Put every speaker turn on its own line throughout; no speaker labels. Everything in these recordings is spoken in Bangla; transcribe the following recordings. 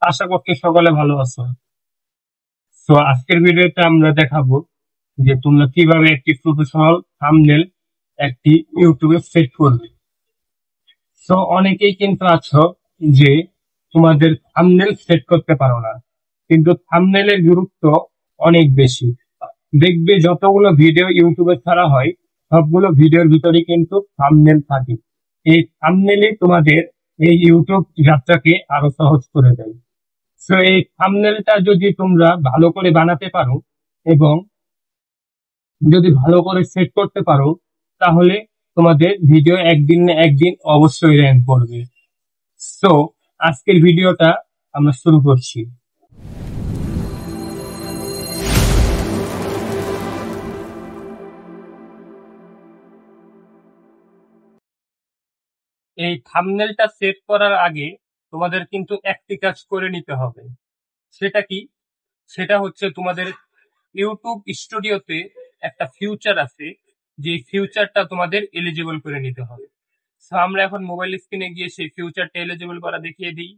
আশা করছি সকলে ভালো আছো। তো আজকের ভিডিওতে আমরা দেখাবো যে তোমরা কিভাবে একটি প্রফেশনাল থাম্বনেল একটি ইউটিউবে সেট করবে। তো অনেকেই কিন্তু আছো যে তোমাদের থাম্বনেল সেট করতে পারো না, কিন্তু থাম্বনেলের গুরুত্ব অনেক বেশি। দেখবে যতগুলো ভিডিও ইউটিউবে ছাড়া হয় সবগুলো ভিডিওর ভিতরে কিন্তু থাম্বনেল থাকে। এই থাম্বনেলই তোমাদের এই ইউটিউব যাত্রাকে আরো সহজ করে দেয়। তো এই থাম্বনেলটা যদি তোমরা ভালো করে বানাতে পারো এবং যদি ভালো করে সেট করতে পারো, তাহলে তোমাদের ভিডিও একদিন না একদিন অবশ্যই র্যাঙ্ক করবে। তো আজকের ভিডিওটা আমরা শুরু করছি। এই থাম্বনেলটা সেট করার আগে তোমাদের কিন্তু একটি কাজ করে নিতে হবে। সেটা কি? সেটা হচ্ছে তোমাদের ইউটিউব স্টুডিওতে একটা ফিউচার আছে, যে ফিউচারটা তোমাদের এলিজিবল করে নিতে হবে। তো আমরা এখন মোবাইল স্ক্রিনে গিয়ে সেই ফিউচারটা এলিজিবল করা দেখিয়ে দিই।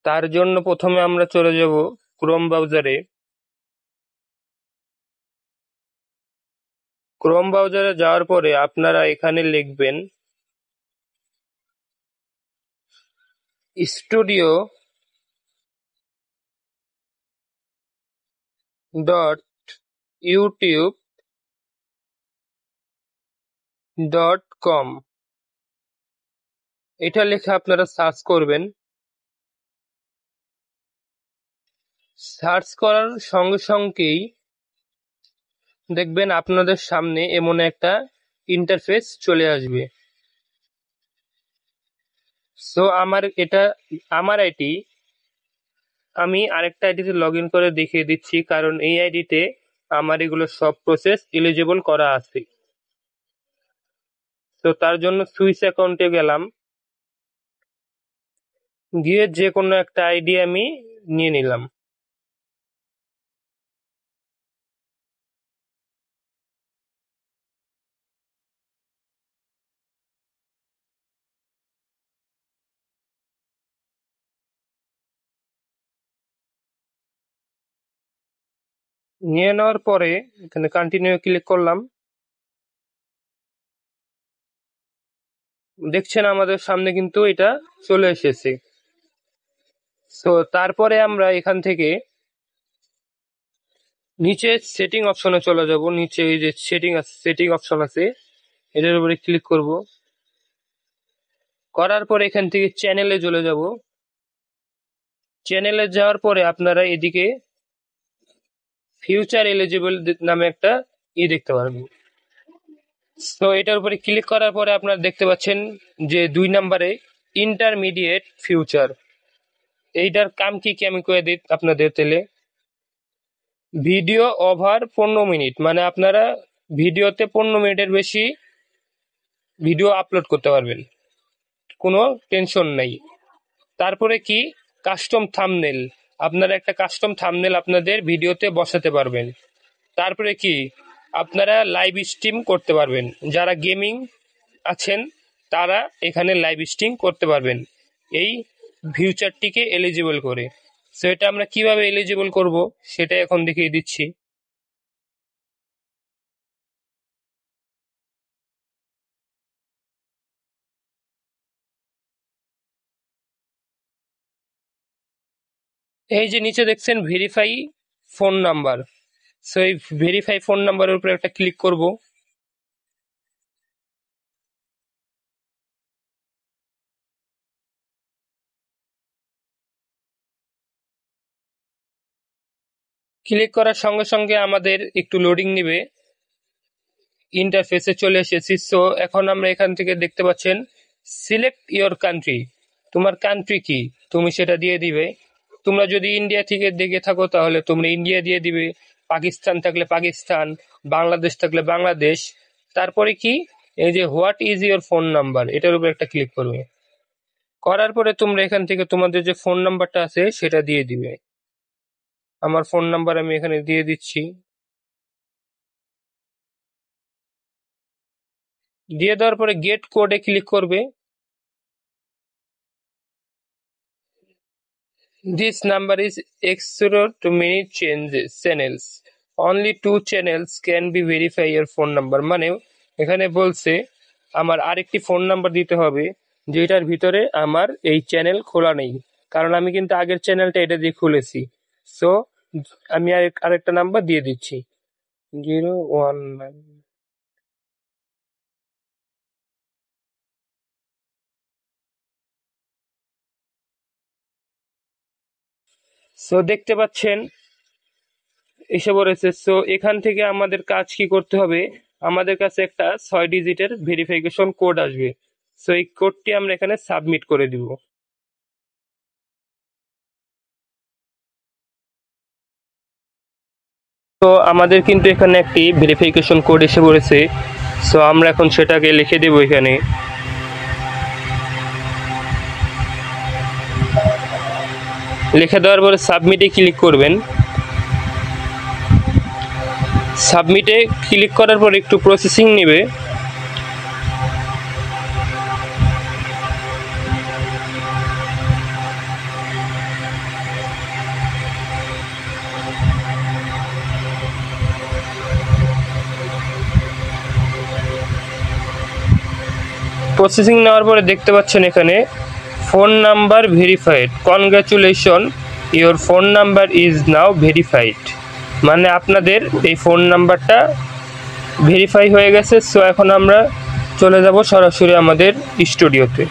তার জন্য প্রথমে আমরা চলে যাব ক্রোম ব্রাউজারে। ক্রোম ব্রাউজারে যাওয়ার পরে আপনারা এখানে লিখবেন studio dot YouTube dot com. এটা লিখে আপনারা সার্চ করবেন। সার্চ করার সঙ্গে সঙ্গেই দেখবেন আপনাদের সামনে এমন একটা ইন্টারফেস চলে আসবে। সো আমার আইডি, আমি আরেকটা আইডিতে লগ ইন করে দেখিয়ে দিচ্ছি, কারণ এই আইডিতে আমার এগুলো সব প্রসেস এলিজিবল করা আছে। তো তার জন্য সুইচ অ্যাকাউন্টে গেলাম, গিয়ে যে কোনো একটা আইডি আমি নিয়ে নিলাম। নিয়ে নেওয়ার পরে এখানে কন্টিনিউ ক্লিক করলাম। দেখছেন আমাদের সামনে কিন্তু এটা চলে এসেছে। তো তারপরে আমরা এখান থেকে নিচে সেটিং অপশনে চলে যাব। নিচে এই যে সেটিং অপশন আছে, এটার উপরে ক্লিক করব। করার পরে এখান থেকে চ্যানেলে চলে যাব। চ্যানেলে যাওয়ার পরে আপনারা এদিকে ফিউচার এলিজিবল নামে একটা দেখতে পারবেন। তো এটার উপরে ক্লিক করার পরে আপনারা দেখতে পাচ্ছেন যে 2 নম্বরে ইন্টারমিডিয়েট ফিউচার। এইটার কাম কি কি আমি কয়ে দিই আপনাদের তেলে। ভিডিও ওভার 15 মিনিট, মানে আপনারা ভিডিওতে 15 মিনিটের বেশি ভিডিও আপলোড করতে পারবেন, কোনো টেনশন নাই। তারপরে কি, কাস্টম থাম্বনেল, আপনারা একটা কাস্টম থাম্বনেল আপনাদের ভিডিওতে বসাতে পারবেন। তারপরে কি, আপনারা লাইভ স্ট্রিম করতে পারবেন। যারা গেমিং আছেন তারা এখানে লাইভ স্ট্রিম করতে পারবেন এই ফিউচারটিকে এলিজিবল করে। সো এটা আমরা কিভাবে এলিজিবল করব সেটা এখন দেখিয়ে দিচ্ছি। এই যে নিচে দেখছেন ভেরিফাই ফোন নাম্বার, সো এই ভেরিফাই ফোন নাম্বারের উপরে একটা ক্লিক করব। ক্লিক করার সঙ্গে সঙ্গে আমাদের একটু লোডিং নেবে। ইন্টারফেসে চলে এসেছি। সো এখন আমরা এখান থেকে দেখতে পাচ্ছেন সিলেক্ট ইওর কান্ট্রি, তোমার কান্ট্রি কি তুমি সেটা দিয়ে দিবে। তোমরা যদি ইন্ডিয়া থেকে দেখে থাকো তাহলে তোমরা ইন্ডিয়া দিয়ে দিবে, পাকিস্তান থাকলে পাকিস্তান, বাংলাদেশ থাকলে বাংলাদেশ। তারপরে কি, এই যে what is your phone number, এটার উপর একটা ক্লিক করবে। করার পরে তোমরা এখান থেকে তোমাদের যে ফোন নাম্বারটা আছে সেটা দিয়ে দিবে। আমার ফোন নাম্বার আমি এখানে দিয়ে দিচ্ছি। দিয়ে দেওয়ার পরে গেট কোডে ক্লিক করবে।
This number is X0 to many changes channels. Only 2 channels can be verify your phone number. মানে এখানে বলছে আমার আরেকটি ফোন নাম্বার দিতে হবে যেটার ভিতরে আমার এই চ্যানেল খোলা নেই, কারণ আমি কিন্তু আগের চ্যানেলটা এটা দিয়ে খুলেছি। সো আমি আরেকটা নাম্বার দিয়ে দিচ্ছি 019। সো দেখতে পাচ্ছেন এসে পড়েছে। সো এখান থেকে আমাদের কাজ কি করতে হবে, আমাদের কাছে একটা 6 ডিজিটের ভেরিফিকেশন কোড আসবে। সো এই কোডটি আমরা এখানে সাবমিট করে দিব। তো আমাদের কিন্তু এখানে একটি ভেরিফিকেশন কোড এসে পড়েছে। সো আমরা এখন সেটাকে লিখে দেব এখানে। লিখে দেওয়ার পরে সাবমিটে ক্লিক করবেন। সাবমিটে ক্লিক করার পর একটু প্রসেসিং নেবে। প্রসেসিং নেওয়ার পরে দেখতে পাচ্ছেন এখানে phone number verified, congratulation your phone number is now verified. মানে আপনাদের এই ফোন নাম্বারটা ভেরিফাই হয়ে গেছে। সো এখন আমরা চলে যাব সরাসরি আমাদের স্টুডিওতে।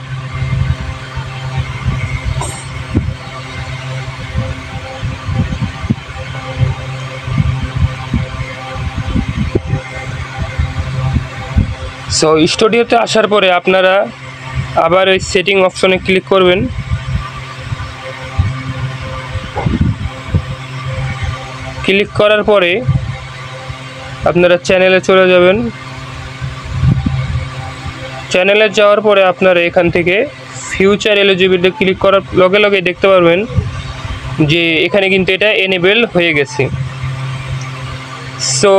সো স্টুডিওতে আসার পরে আপনারা আবার ওই সেটিং অপশনে ক্লিক করবেন। ক্লিক করার পরে আপনারা চ্যানেলে চলে যাবেন। চ্যানেলে যাওয়ার পরে আপনারা এখান থেকে ফিউচার এলিজিবিলিটি ক্লিক করার লগে লগে দেখতে পারবেন যে এখানে কিন্তু এটা এনেবল হয়ে গেছে। সো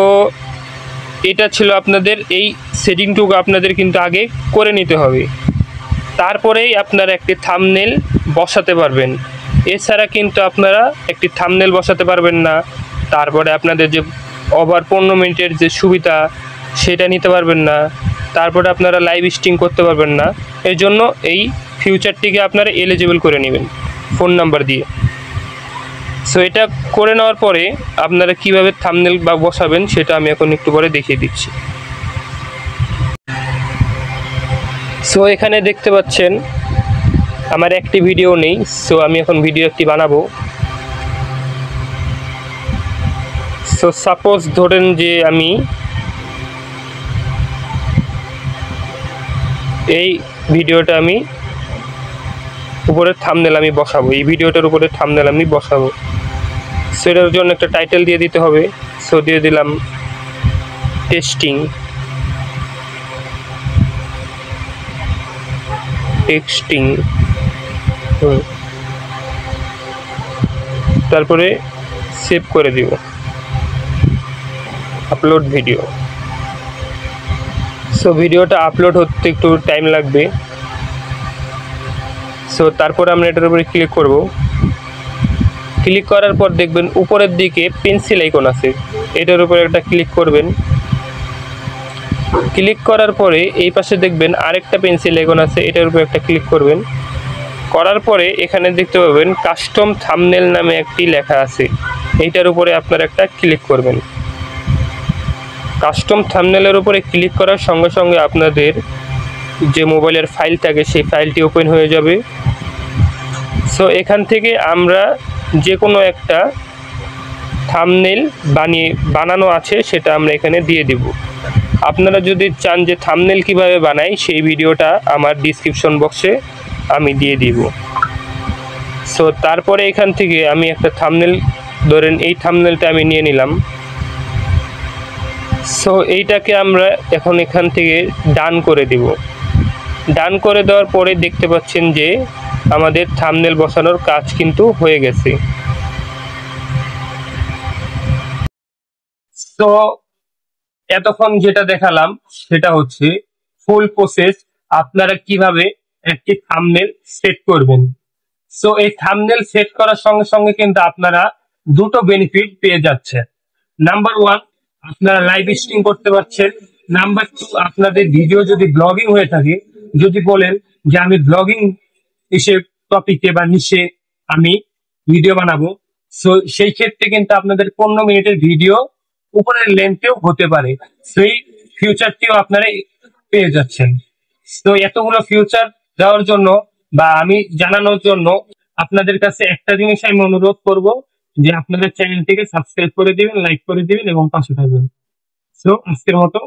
এটা ছিল আপনাদের এই সেটিংটুকু আপনাদের কিন্তু আগে করে নিতে হবে, তারপরেই আপনারা একটি থাম্বনেল বসাতে পারবেন। এছাড়া কিন্তু আপনারা একটি থাম্বনেল বসাতে পারবেন না, তারপরে আপনাদের যে ওভার 15 মিনিটের যে সুবিধা সেটা নিতে পারবেন না, তারপরে আপনারা লাইভ স্ট্রিম করতে পারবেন না। এর জন্য এই ফিউচারটিকে আপনারা এলিজিবল করে নেবেন ফোন নাম্বার দিয়ে। সো এটা করে নেওয়ার পরে আপনারা কিভাবে থাম্বনেল বা বসাবেন সেটা আমি এখন একটু পরে দেখিয়ে দিচ্ছি। সো এখানে দেখতে পাচ্ছেন আমার একটি ভিডিও নেই। সো আমি এখন ভিডিও একটি বানাবো। সো সাপোজ ধরেন যে আমি এই ভিডিওটা আমি উপরে থাম্বনেল আমি বসাবো, এই ভিডিওটার উপরে থাম্বনেল আমি বসাবো। সেটার জন্য একটা টাইটেল দিয়ে দিতে হবে। সো দিয়ে দিলাম টেস্টিং টেক্সটিং, তারপরে সেভ করে দিব আপলোড ভিডিও। সো ভিডিওটা আপলোড হতে একটু টাইম লাগবে। সো তারপরে আমরা এটার উপরে ক্লিক করব। ক্লিক করার পর দেখবেন উপরের দিকে পেন্সিল আইকন আছে, এটার উপরে একটা ক্লিক করবেন। ক্লিক করার পরে এই পাশে দেখবেন আরেকটা পেন্সিল আইকন আছে, এটার উপরে একটা ক্লিক করবেন। করার পরে এখানে দেখতে পাবেন কাস্টম থাম্বনেল নামে একটি লেখা আছে, এইটার উপরে আপনারা একটা ক্লিক করবেন। কাস্টম থাম্বনেলের উপরে ক্লিক করার সঙ্গে সঙ্গে আপনাদের যে মোবাইলের ফাইল থাকে সেই ফাইলটি ওপেন হয়ে যাবে। সো এখান থেকে আমরা যে কোনো একটা থাম্বনেল বানানো আছে সেটা আমরা এখানে দিয়ে দিব। আপনারা যদি চান যে থাম্বনেল কিভাবে বানাই সেই ভিডিওটা আমার ডিসক্রিপশন বক্সে আমি দিয়ে দিব। সো তারপরে এখান থেকে আমি একটা থাম্বনেল, ধরেন এই থাম্বনেলটা আমি নিয়ে নিলাম। সো এইটাকে আমরা এখন এখান থেকে ডান করে দিব। ডান করে দেওয়ার পরে দেখতে পাচ্ছেন যে আমাদের থাম্বনেল বসানোর কাজ কিন্তু হয়ে গেছে। তো এতক্ষণ যেটা দেখালাম সেটা হচ্ছে ফুল প্রসেস, আপনারা কিভাবে একটি থাম্বনেল সেট করবেন।
সো এই থাম্বনেল সেট করার সঙ্গে সঙ্গে কিন্তু আপনারা দুটো বেনিফিট পেয়ে যাচ্ছেন। নাম্বার ওয়ান, আপনারা লাইভ স্ট্রিম করতে পারছেন। নাম্বার টু, আপনাদের ভিডিও যদি ব্লগিং হয়ে থাকে, যদি বলেন যে আমি ব্লগিং হিসেবে টপিকে বা নিশে আমি ভিডিও বানাবো, সো সেই ক্ষেত্রে কিন্তু আপনাদের 15 মিনিটের ভিডিও উপরের লেন্থেও হতে পারে, সেই ফিউচারটিও আপনারা পেয়ে যাচ্ছেন। তো এতগুলো ফিউচার দেওয়ার জন্য বা আমি জানানোর জন্য আপনাদের কাছে একটা জিনিস আমি অনুরোধ করব, যে আপনাদের চ্যানেলটিকে সাবস্ক্রাইব করে দিবেন, লাইক করে দিবেন এবং পাশে থাকবেন। সো আজকের মতো